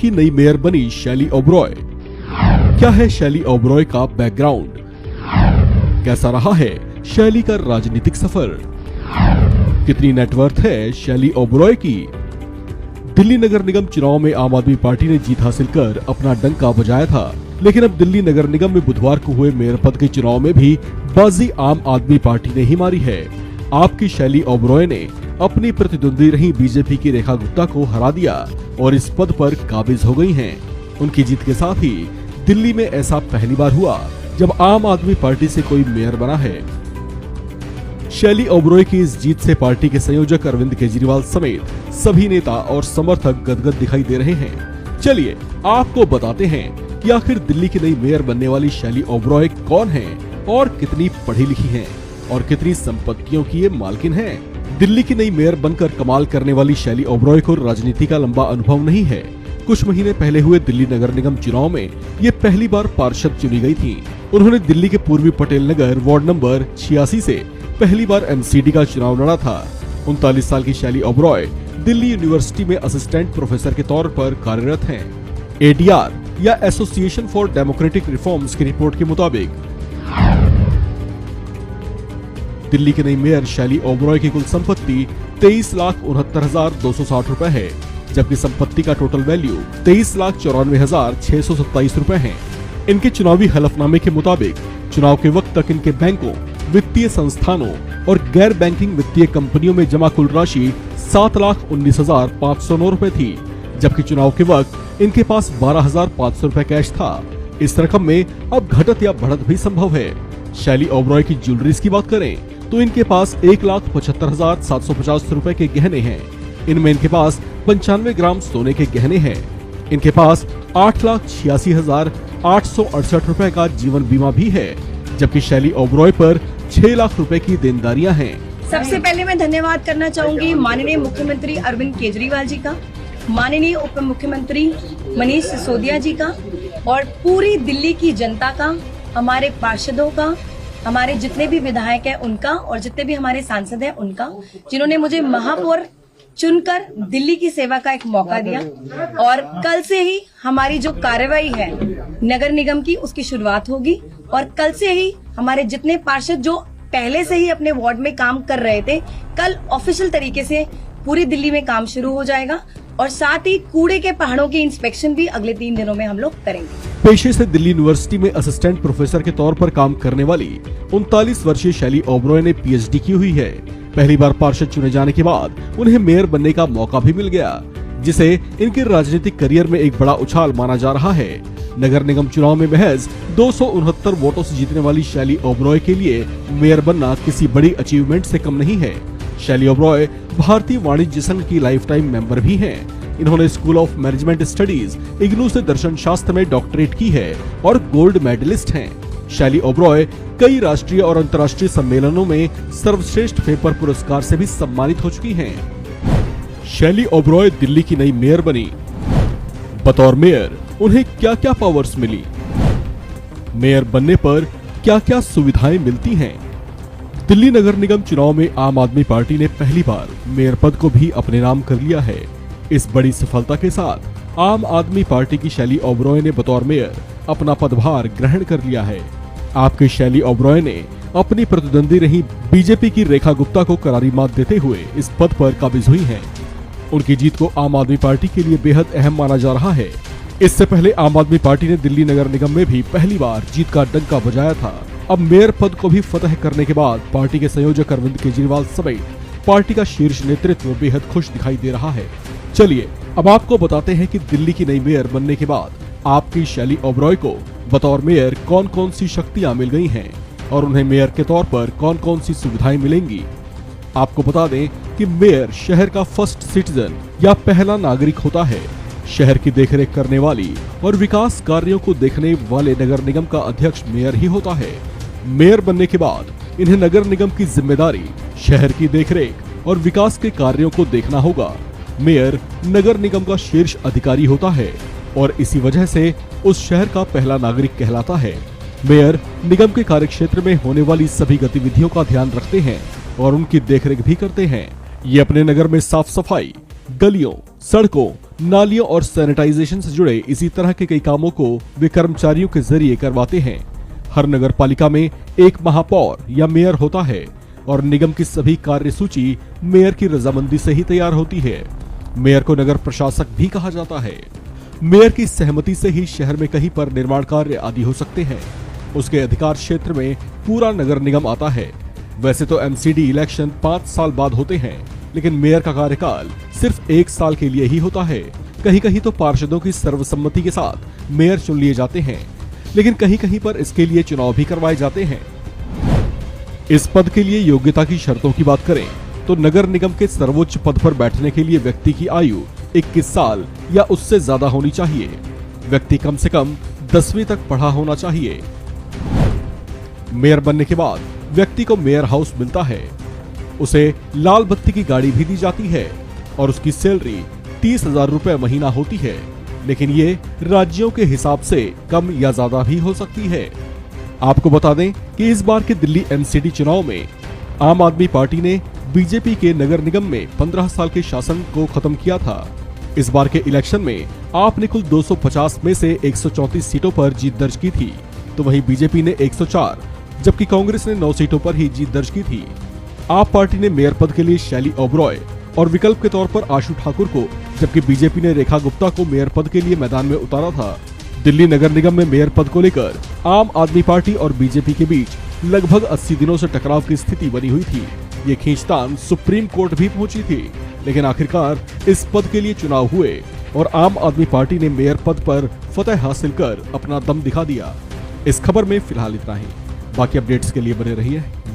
की नई मेयर बनी शैली ओबरॉय। क्या है शैली ओबरॉय का बैकग्राउंड? कैसा रहा है शैली का राजनीतिक सफर? कितनी नेटवर्थ है शैली ओबरॉय की? दिल्ली नगर निगम चुनाव में आम आदमी पार्टी ने जीत हासिल कर अपना डंका बजाया था, लेकिन अब दिल्ली नगर निगम में बुधवार को हुए मेयर पद के चुनाव में भी बाजी आम आदमी पार्टी ने ही मारी है। आपकी शैली ओबरॉय ने अपनी प्रतिद्वंदी रही बीजेपी की रेखा गुप्ता को हरा दिया और इस पद पर काबिज हो गई हैं। उनकी जीत के साथ ही दिल्ली में ऐसा पहली बार हुआ जब आम आदमी पार्टी से कोई मेयर बना है। शैली ओबरॉय की इस जीत से पार्टी के संयोजक अरविंद केजरीवाल समेत सभी नेता और समर्थक गदगद दिखाई दे रहे हैं। चलिए आपको बताते हैं कि आखिर दिल्ली की नई मेयर बनने वाली शैली ओबरॉय कौन है और कितनी पढ़ी लिखी हैं और कितनी संपत्तियों की ये मालकिन हैं। दिल्ली की नई मेयर बनकर कमाल करने वाली शैली ओबरॉय को राजनीति का लंबा अनुभव नहीं है। कुछ महीने पहले हुए दिल्ली नगर निगम चुनाव में ये पहली बार पार्षद चुनी गई थी। उन्होंने दिल्ली के पूर्वी पटेल नगर वार्ड नंबर 86 से पहली बार एमसीडी का चुनाव लड़ा था। 39 साल की शैली ओबरॉय दिल्ली यूनिवर्सिटी में असिस्टेंट प्रोफेसर के तौर पर कार्यरत हैं। एडीआर या एसोसिएशन फॉर डेमोक्रेटिक रिफॉर्म्स की रिपोर्ट के मुताबिक दिल्ली की नई मेयर शैली ओबरॉय की कुल संपत्ति 23,69,260 रुपए है, जबकि संपत्ति का टोटल वैल्यू 23,94,627 रुपए है। इनके चुनावी हलफनामे के मुताबिक चुनाव के वक्त तक इनके बैंकों, वित्तीय संस्थानों और गैर बैंकिंग वित्तीय कंपनियों में जमा कुल राशि 7,19,509 रुपए थी, जबकि चुनाव के वक्त इनके पास 12,500 रुपए कैश था। इस रकम में अब घटत या बढ़त भी संभव है। शैली ओबरॉय की ज्वेलरीज की बात करें तो इनके पास 1,75,750 रुपए के गहने हैं। इनमें इनके पास 95 ग्राम सोने के गहने हैं। इनके पास 8,86,868 रुपए का जीवन बीमा भी है, जबकि शैली ओबरॉय पर 6 लाख रुपए की देनदारियां हैं। सबसे पहले मैं धन्यवाद करना चाहूंगी माननीय मुख्यमंत्री अरविंद केजरीवाल जी का, माननीय उप मुख्यमंत्री मनीष सिसोदिया जी का और पूरी दिल्ली की जनता का, हमारे पार्षदों का, हमारे जितने भी विधायक हैं उनका और जितने भी हमारे सांसद हैं उनका, जिन्होंने मुझे महापौर चुनकर दिल्ली की सेवा का एक मौका दिया। और कल से ही हमारी जो कार्रवाई है नगर निगम की उसकी शुरुआत होगी और कल से ही हमारे जितने पार्षद जो पहले से ही अपने वार्ड में काम कर रहे थे, कल ऑफिशियल तरीके से पूरी दिल्ली में काम शुरू हो जाएगा और साथ ही कूड़े के पहाड़ों की इंस्पेक्शन भी अगले 3 दिनों में हम लोग करेंगे। पेशे से दिल्ली यूनिवर्सिटी में असिस्टेंट प्रोफेसर के तौर पर काम करने वाली 39 वर्षीय शैली ओबरॉय ने पीएचडी की हुई है। पहली बार पार्षद चुने जाने के बाद उन्हें मेयर बनने का मौका भी मिल गया, जिसे इनके राजनीतिक करियर में एक बड़ा उछाल माना जा रहा है। नगर निगम चुनाव में महज 269 वोटों से जीतने वाली शैली ओबरॉय के लिए मेयर बनना किसी बड़ी अचीवमेंट से कम नहीं है। शैली ओबरॉय भारतीय वाणिज्य संघ की लाइफ टाइम मेंबर भी हैं। इन्होंने school of management studies IGNOU से दर्शन शास्त्र में डॉक्टरेट की है और गोल्ड मेडलिस्ट हैं। शैली ओबरॉय कई राष्ट्रीय और अंतर्राष्ट्रीय सम्मेलनों में सर्वश्रेष्ठ पेपर पुरस्कार से भी सम्मानित हो चुकी हैं। शैली ओबरॉय दिल्ली की नई मेयर बनी। बतौर मेयर उन्हें क्या क्या पावर्स मिली? मेयर बनने पर क्या क्या सुविधाएं मिलती हैं? दिल्ली नगर निगम चुनाव में आम आदमी पार्टी ने पहली बार मेयर पद को भी अपने नाम कर लिया है। इस बड़ी सफलता के साथ आम आदमी पार्टी की शैली ओबरॉय ने बतौर मेयर अपना पदभार ग्रहण कर लिया है। आपकी शैली ओबरॉय ने अपनी प्रतिद्वंदी रही बीजेपी की रेखा गुप्ता को करारी मात देते हुए इस पद पर काबिज हुई हैं। उनकी जीत को आम आदमी पार्टी के लिए बेहद अहम माना जा रहा है। इससे पहले आम आदमी पार्टी ने दिल्ली नगर निगम में भी पहली बार जीत का डंका बजाया था। अब मेयर पद को भी फतह करने के बाद पार्टी के संयोजक अरविंद केजरीवाल समेत पार्टी का शीर्ष नेतृत्व बेहद खुश दिखाई दे रहा है। चलिए अब आपको बताते हैं कि दिल्ली की नई मेयर बनने के बाद आपकी शैली ओबरॉय को बतौर मेयर कौन कौन सी शक्तियां मिल गई हैं और उन्हें मेयर के तौर पर कौन कौन सी सुविधाएं मिलेंगी। आपको बता दें कि मेयर शहर का फर्स्ट सिटीजन या पहला नागरिक होता है। शहर की देखरेख करने वाली और विकास कार्यों को देखने वाले नगर निगम का अध्यक्ष मेयर ही होता है। मेयर बनने के बाद इन्हें नगर निगम की जिम्मेदारी शहर की देखरेख और विकास के कार्यों को देखना होगा। मेयर नगर निगम का शीर्ष अधिकारी होता है और इसी वजह से उस शहर का पहला नागरिक कहलाता है। मेयर निगम के कार्यक्षेत्र में होने वाली सभी गतिविधियों का ध्यान रखते हैं और उनकी देखरेख भी करते हैं। ये अपने नगर में साफ सफाई, गलियों, सड़कों, नालियों और सैनिटाइजेशन से जुड़े इसी तरह के कई कामों को वे कर्मचारियों के जरिए करवाते हैं। हर नगर पालिका में एक महापौर या मेयर होता है और निगम की सभी कार्य सूची मेयर की रजामंदी से ही तैयार होती है। मेयर को नगर प्रशासक भी कहा जाता है। मेयर की सहमति से ही शहर में कहीं पर निर्माण कार्य आदि हो सकते हैं। उसके अधिकार क्षेत्र में पूरा नगर निगम आता है। वैसे तो एमसीडी इलेक्शन 5 साल बाद होते हैं, लेकिन मेयर का कार्यकाल सिर्फ 1 साल के लिए ही होता है। कहीं कहीं तो पार्षदों की सर्वसम्मति के साथ मेयर चुन लिए जाते हैं, लेकिन कहीं कहीं पर इसके लिए चुनाव भी करवाए जाते हैं। इस पद के लिए योग्यता की शर्तों की बात करें तो नगर निगम के सर्वोच्च पद पर बैठने के लिए व्यक्ति की आयु 21 साल या उससे ज्यादा होनी चाहिए। व्यक्ति कम से कम 10वीं तक पढ़ा होना चाहिए। मेयर बनने के बाद व्यक्ति को मेयर हाउस मिलता है। उसे लाल बत्ती की गाड़ी भी दी जाती है और उसकी सैलरी 30,000 रुपए महीना होती है, लेकिन ये राज्यों के हिसाब से कम या ज्यादा भी हो सकती है। आपको बता दें कि इस बार के दिल्ली एमसीडी चुनाव में आम आदमी पार्टी ने बीजेपी के नगर निगम में 15 साल के शासन को खत्म किया था। इस बार के इलेक्शन में आपने कुल 250 में से 134 सीटों पर जीत दर्ज की थी, तो वहीं बीजेपी ने 104, जबकि कांग्रेस ने 9 सीटों पर ही जीत दर्ज की थी। आप पार्टी ने मेयर पद के लिए शैली ओबरॉय और विकल्प के तौर पर आशु ठाकुर को, जबकि बीजेपी ने रेखा गुप्ता को मेयर पद के लिए मैदान में उतारा था। दिल्ली नगर निगम में मेयर पद को लेकर आम आदमी पार्टी और बीजेपी के बीच लगभग 80 दिनों से टकराव की स्थिति बनी हुई थी। ये खींचतान सुप्रीम कोर्ट भी पहुंची थी, लेकिन आखिरकार इस पद के लिए चुनाव हुए और आम आदमी पार्टी ने मेयर पद पर फतह हासिल कर अपना दम दिखा दिया। इस खबर में फिलहाल इतना ही। बाकी अपडेट्स के लिए बने रहिए